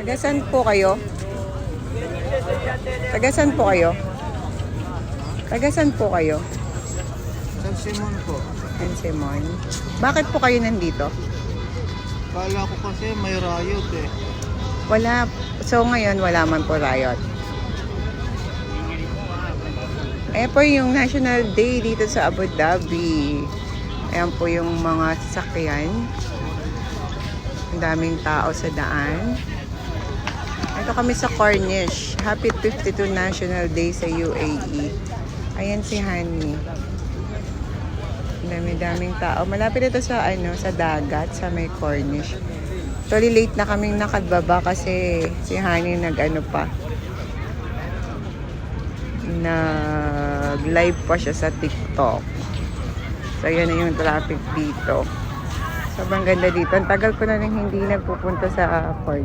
Tagasan po kayo? Tagasan po kayo? Tagasan po kayo? San Simon po. San Simon. Bakit po kayo nandito? Kala ko kasi may riot eh. Wala. So ngayon wala man po riot. Ayan po yung National Day dito sa Abu Dhabi. Ayan po yung mga sasakyan. Ang daming tao sa daan. Ito kami sa Corniche. Happy 52 National Day sa UAE. Ayan si Honey. Ang dami-daming tao. Malapit ito sa sa dagat, sa may Corniche. Actually, late na kaming nakababa kasi si Honey nag-live pa siya sa TikTok. So, yan na yung traffic dito. Sobrang ganda dito. Ang tagal ko na nang hindi nagpupunta sa Corniche.